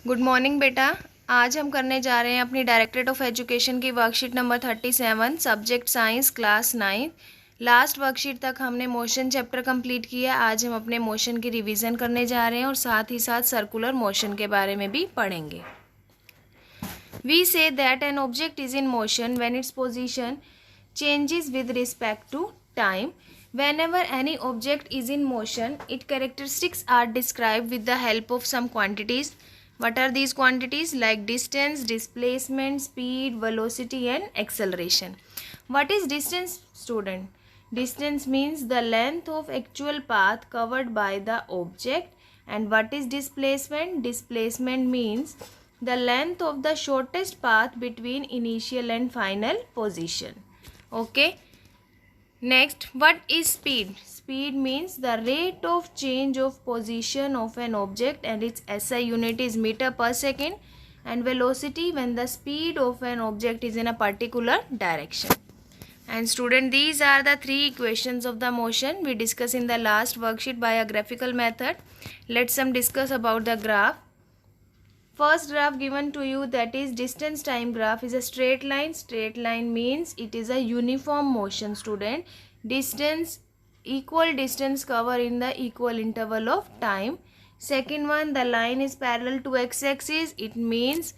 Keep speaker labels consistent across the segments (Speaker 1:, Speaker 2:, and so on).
Speaker 1: Good morning बेटा। आज हम करने जा रहे हैं अपनी डायरेक्टरेट ऑफ एजुकेशन की worksheet number 37, subject science, class 9। Last worksheet तक हमने मोशन चैप्टर कंप्लीट किया। आज हम अपने मोशन की रिवीजन करने जा रहे हैं और साथ ही साथ सर्कुलर मोशन के बारे में भी पढ़ेंगे। We say that an object is in motion when its position changes with respect to time. Whenever any object is in motion, its characteristics are described with the help of some quantities. What are these quantities? Like distance, displacement, speed, velocity and acceleration. What is distance, student? Distance means the length of actual path covered by the object. And what is displacement? Displacement means the length of the shortest path between initial and final position. Okay. Next, what is speed? Speed means the rate of change of position of an object and its SI unit is meter per second, and velocity when the speed of an object is in a particular direction. And student, these are the three equations of the motion we discussed in the last worksheet by a graphical method. Let's discuss about the graph. First graph given to you, that is distance time graph, is a straight line. Straight line means it is a uniform motion, student. Distance, equal distance cover in the equal interval of time. Second one, the line is parallel to x-axis. It means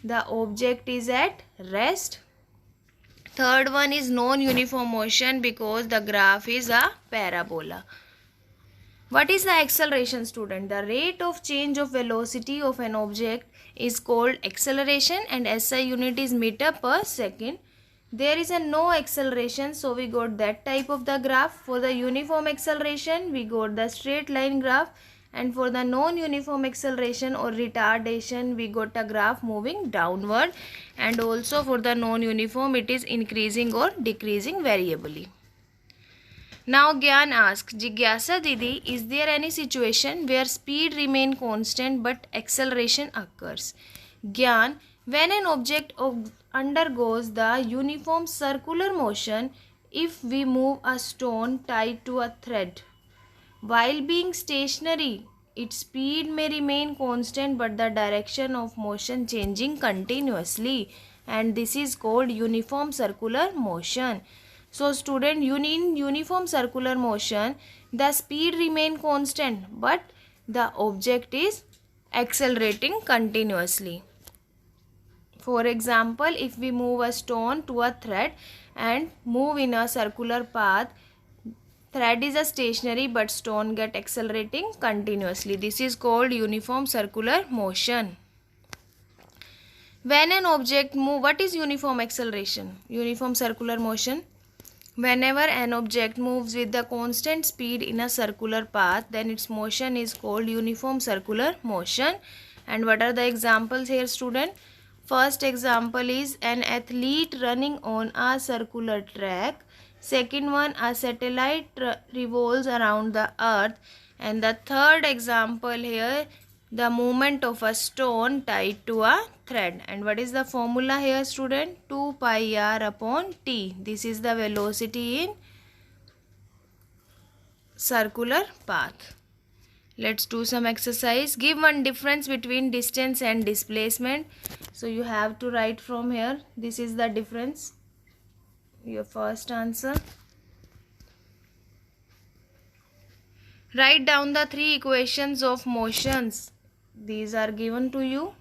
Speaker 1: the object is at rest. Third one is non-uniform motion because the graph is a parabola. What is the acceleration, student? The rate of change of velocity of an object is called acceleration and SI unit is meter per second. There is a no acceleration, so we got that type of the graph. For the uniform acceleration, we got the straight line graph, and for the non-uniform acceleration or retardation, we got a graph moving downward, and also for the non-uniform, it is increasing or decreasing variably. Now Gyan asks, Jigyasa Didi, is there any situation where speed remain constant but acceleration occurs? Gyan, when an object undergoes the uniform circular motion, if we move a stone tied to a thread, while being stationary, its speed may remain constant but the direction of motion changing continuously, and this is called uniform circular motion. So student, in uniform circular motion, the speed remain constant but the object is accelerating continuously. For example, if we move a stone to a thread and move in a circular path, thread is a stationary but stone get accelerating continuously. This is called uniform circular motion. When an object move, what is uniform acceleration? Uniform circular motion. Whenever an object moves with the constant speed in a circular path, then its motion is called uniform circular motion. And what are the examples here, student? First example is an athlete running on a circular track. Second one, a satellite revolves around the earth. And the third example here, the movement of a stone tied to a thread. And what is the formula here, student? 2 pi r upon t. This is the velocity in circular path. Let's do some exercise. Give one difference between distance and displacement. So you have to write from here. This is the difference. Your first answer. Write down the three equations of motions. These are given to you.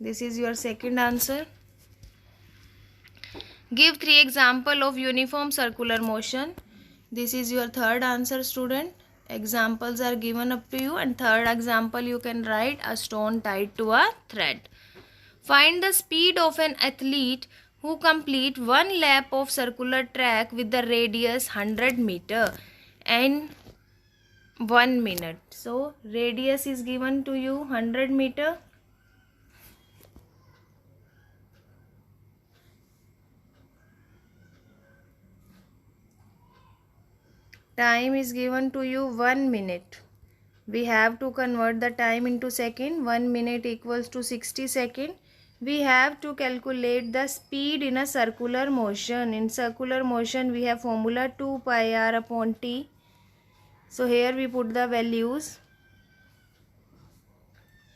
Speaker 1: This is your second answer. Give three examples of uniform circular motion. This is your third answer, student. Examples are given up to you, and third example you can write a stone tied to a thread. Find the speed of an athlete who complete one lap of circular track with the radius 100 meter in 1 minute. So radius is given to you 100 meter. Time is given to you 1 minute. We have to convert the time into second. 1 minute equals to 60 seconds. We have to calculate the speed in a circular motion. In circular motion, we have formula 2 pi r upon t. So here we put the values.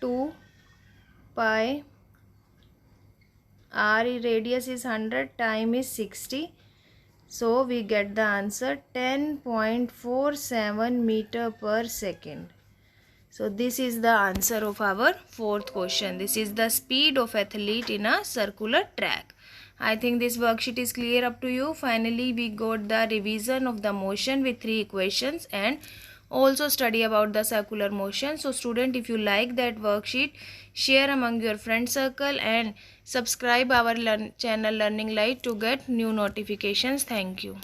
Speaker 1: 2 pi, r radius is 100, time is 60. So we get the answer 10.47 meter per second. So this is the answer of our fourth question. This is the speed of athlete in a circular track. I think this worksheet is clear up to you. Finally, we got the revision of the motion with 3 equations and also study about the circular motion. So student, if you like that worksheet, share among your friend circle and subscribe our channel Learning Light to get new notifications. Thank you.